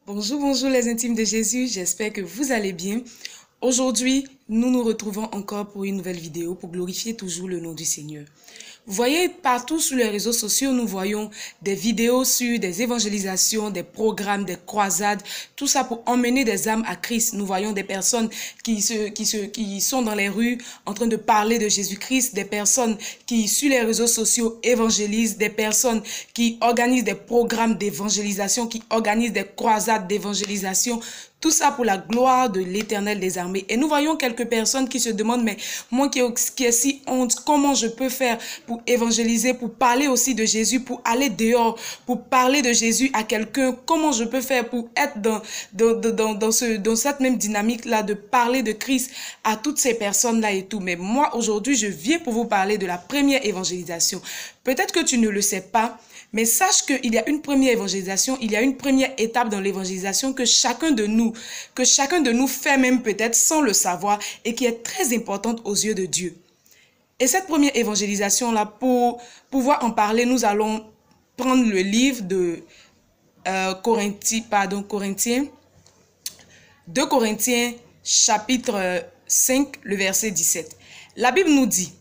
Bonjour, bonjour les intimes de Jésus, j'espère que vous allez bien. Aujourd'hui, nous nous retrouvons encore pour une nouvelle vidéo pour glorifier toujours le nom du Seigneur. Vous voyez, partout sur les réseaux sociaux, nous voyons des vidéos sur des évangélisations, des programmes, des croisades, tout ça pour emmener des âmes à Christ. Nous voyons des personnes qui sont dans les rues en train de parler de Jésus-Christ, des personnes qui, sur les réseaux sociaux, évangélisent, des personnes qui organisent des programmes d'évangélisation, qui organisent des croisades d'évangélisation. Tout ça pour la gloire de l'Éternel des armées. Et nous voyons quelques personnes qui se demandent, mais moi qui ai si honte, comment je peux faire pour évangéliser, pour parler aussi de Jésus, pour aller dehors, pour parler de Jésus à quelqu'un? Comment je peux faire pour être dans cette même dynamique-là, de parler de Christ à toutes ces personnes-là et tout? Mais moi, aujourd'hui, je viens pour vous parler de la première évangélisation. Peut-être que tu ne le sais pas, mais sache qu'il y a une première évangélisation, il y a une première étape dans l'évangélisation que chacun de nous fait même peut-être sans le savoir et qui est très importante aux yeux de Dieu. Et cette première évangélisation-là, pour pouvoir en parler, nous allons prendre le livre de Corinthiens, 2 Corinthiens chapitre 5, le verset 17. La Bible nous dit,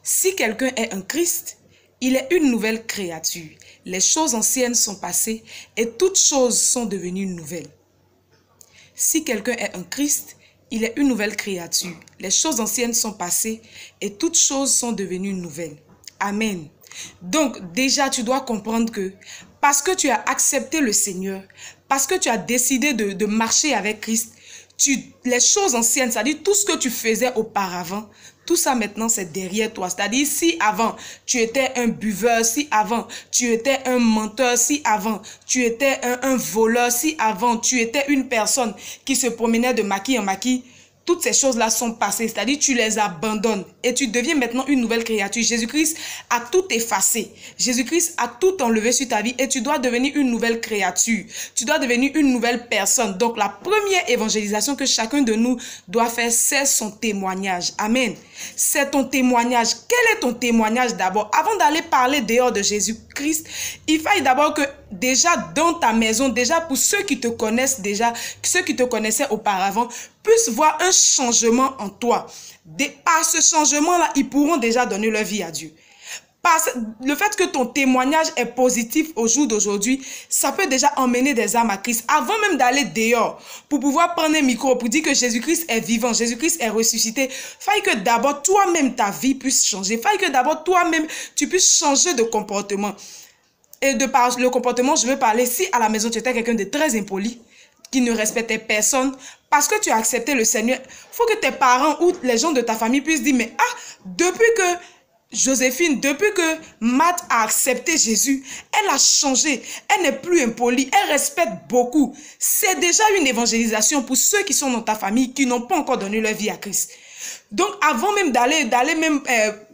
si quelqu'un est en Christ, il est une nouvelle créature. Les choses anciennes sont passées et toutes choses sont devenues nouvelles. Si quelqu'un est en Christ, il est une nouvelle créature. Les choses anciennes sont passées et toutes choses sont devenues nouvelles. Amen. Donc déjà, tu dois comprendre que parce que tu as accepté le Seigneur, parce que tu as décidé de marcher avec Christ, les choses anciennes, c'est-à-dire tout ce que tu faisais auparavant, tout ça maintenant c'est derrière toi. C'est-à-dire si avant tu étais un buveur, si avant tu étais un menteur, si avant tu étais un voleur, si avant tu étais une personne qui se promenait de maquis en maquis, toutes ces choses-là sont passées, c'est-à-dire tu les abandonnes et tu deviens maintenant une nouvelle créature. Jésus-Christ a tout effacé. Jésus-Christ a tout enlevé sur ta vie et tu dois devenir une nouvelle créature. Tu dois devenir une nouvelle personne. Donc la première évangélisation que chacun de nous doit faire, c'est son témoignage. Amen. C'est ton témoignage. Quel est ton témoignage d'abord? Avant d'aller parler dehors de Jésus-Christ, il faille d'abord que déjà dans ta maison, déjà pour ceux qui te connaissent déjà, ceux qui te connaissaient auparavant, puissent voir un changement en toi. Par ce changement-là, ils pourront déjà donner leur vie à Dieu. Le fait que ton témoignage est positif au jour d'aujourd'hui, ça peut déjà emmener des âmes à Christ. Avant même d'aller dehors, pour pouvoir prendre un micro, pour dire que Jésus-Christ est vivant, Jésus-Christ est ressuscité, faille que d'abord toi-même ta vie puisse changer. Faille que d'abord toi-même tu puisses changer de comportement. Et de par le comportement, je veux parler, si à la maison tu étais quelqu'un de très impoli, qui ne respectait personne, parce que tu as accepté le Seigneur, il faut que tes parents ou les gens de ta famille puissent dire, mais depuis que Joséphine, depuis que Matt a accepté Jésus, elle a changé, elle n'est plus impolie, elle respecte beaucoup. C'est déjà une évangélisation pour ceux qui sont dans ta famille, qui n'ont pas encore donné leur vie à Christ. Donc avant même d'aller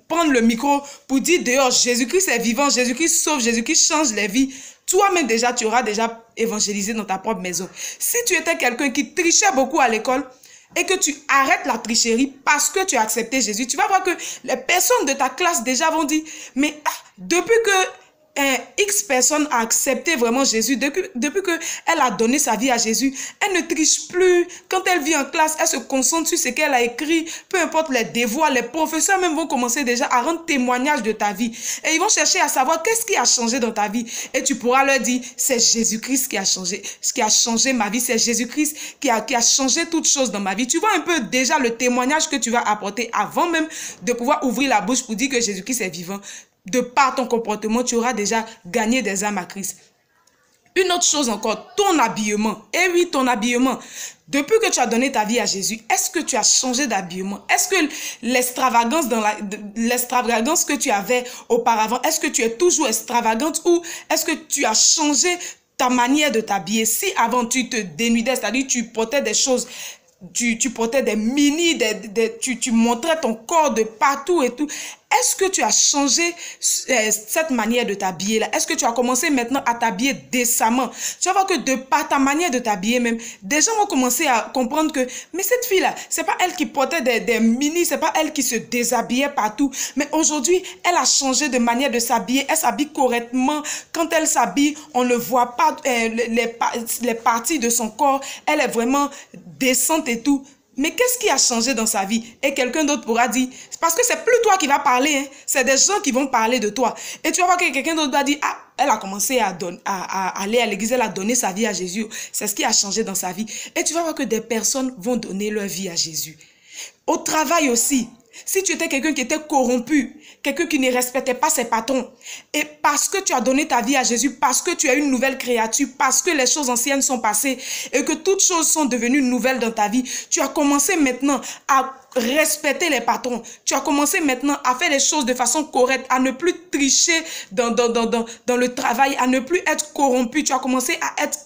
prendre le micro pour dire dehors, Jésus-Christ est vivant, Jésus-Christ sauve, Jésus-Christ change les vies, toi-même déjà, tu auras déjà évangélisé dans ta propre maison. Si tu étais quelqu'un qui trichait beaucoup à l'école et que tu arrêtes la tricherie parce que tu as accepté Jésus, tu vas voir que les personnes de ta classe déjà vont dire, mais depuis que X personne a accepté vraiment Jésus, depuis qu'elle a donné sa vie à Jésus, elle ne triche plus. Quand elle vit en classe, elle se concentre sur ce qu'elle a écrit, peu importe les devoirs, les professeurs même vont commencer déjà à rendre témoignage de ta vie. Et ils vont chercher à savoir qu'est-ce qui a changé dans ta vie. Et tu pourras leur dire, c'est Jésus-Christ qui a changé. Ce qui a changé ma vie, c'est Jésus-Christ qui a changé toutes choses dans ma vie. Tu vois un peu déjà le témoignage que tu vas apporter avant même de pouvoir ouvrir la bouche pour dire que Jésus-Christ est vivant. De par ton comportement, tu auras déjà gagné des âmes à Christ. Une autre chose encore, ton habillement. Eh oui, ton habillement. Depuis que tu as donné ta vie à Jésus, est-ce que tu as changé d'habillement? Est-ce que l'extravagance que tu avais auparavant, est-ce que tu es toujours extravagante ou est-ce que tu as changé ta manière de t'habiller? Si avant tu te dénudais, c'est-à-dire tu portais des choses tu portais des mini, tu montrais ton corps de partout et tout. Est-ce que tu as changé cette manière de t'habiller là? Est-ce que tu as commencé maintenant à t'habiller décemment? Tu vas voir que de par ta manière de t'habiller même, des gens vont commencer à comprendre que, mais cette fille-là, c'est pas elle qui portait des mini, c'est pas elle qui se déshabillait partout. Mais aujourd'hui, elle a changé de manière de s'habiller. Elle s'habille correctement. Quand elle s'habille, on ne voit pas les parties de son corps. Elle est vraiment décente et tout. Mais qu'est-ce qui a changé dans sa vie? Et quelqu'un d'autre pourra dire, parce que c'est plus toi qui vas parler, hein, c'est des gens qui vont parler de toi. Et tu vas voir que quelqu'un d'autre va dire, ah, elle a commencé à aller à l'église, elle a donné sa vie à Jésus. C'est ce qui a changé dans sa vie. Et tu vas voir que des personnes vont donner leur vie à Jésus. Au travail aussi. Si tu étais quelqu'un qui était corrompu, quelqu'un qui ne respectait pas ses patrons, et parce que tu as donné ta vie à Jésus, parce que tu es une nouvelle créature, parce que les choses anciennes sont passées et que toutes choses sont devenues nouvelles dans ta vie, tu as commencé maintenant à respecter les patrons. Tu as commencé maintenant à faire les choses de façon correcte, à ne plus tricher dans le travail, à ne plus être corrompu. Tu as commencé à être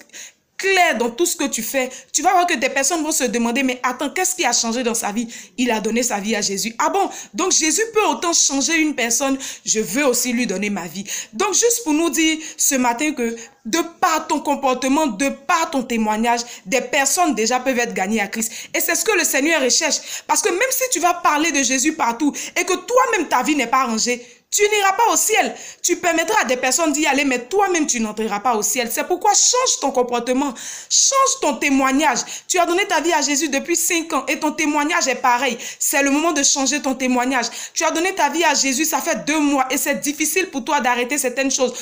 clair dans tout ce que tu fais. Tu vas voir que des personnes vont se demander, mais attends, qu'est-ce qui a changé dans sa vie? Il a donné sa vie à Jésus. Ah bon? Donc Jésus peut autant changer une personne, je veux aussi lui donner ma vie. Donc juste pour nous dire ce matin que de par ton comportement, de par ton témoignage, des personnes déjà peuvent être gagnées à Christ. Et c'est ce que le Seigneur recherche. Parce que même si tu vas parler de Jésus partout et que toi-même ta vie n'est pas rangée, tu n'iras pas au ciel. Tu permettras à des personnes d'y aller, mais toi-même, tu n'entreras pas au ciel. C'est pourquoi change ton comportement, change ton témoignage. Tu as donné ta vie à Jésus depuis 5 ans et ton témoignage est pareil. C'est le moment de changer ton témoignage. Tu as donné ta vie à Jésus, ça fait 2 mois et c'est difficile pour toi d'arrêter certaines choses.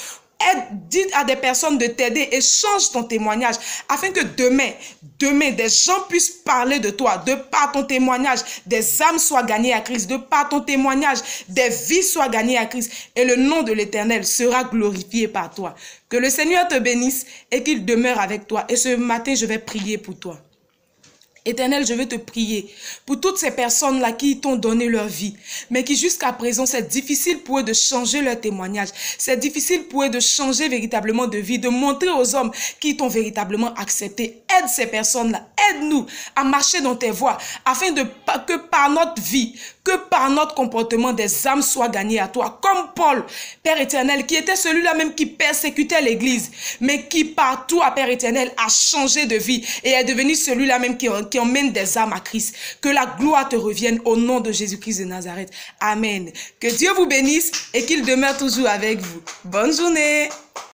Dis à des personnes de t'aider et change ton témoignage afin que demain, des gens puissent parler de toi. De par ton témoignage, des âmes soient gagnées à Christ. De par ton témoignage, des vies soient gagnées à Christ. Et le nom de l'Éternel sera glorifié par toi. Que le Seigneur te bénisse et qu'il demeure avec toi. Et ce matin, je vais prier pour toi. Éternel, je veux te prier pour toutes ces personnes-là qui t'ont donné leur vie, mais qui jusqu'à présent, c'est difficile pour eux de changer leur témoignage. C'est difficile pour eux de changer véritablement de vie, de montrer aux hommes qui t'ont véritablement accepté. Aide ces personnes-là, aide-nous à marcher dans tes voies, afin que par notre vie, que par notre comportement, des âmes soient gagnées à toi. Comme Paul, Père éternel, qui était celui-là même qui persécutait l'église, mais qui par toi, Père éternel, a changé de vie et est devenu celui-là même qui emmène des âmes à Christ. Que la gloire te revienne au nom de Jésus-Christ de Nazareth. Amen. Que Dieu vous bénisse et qu'il demeure toujours avec vous. Bonne journée.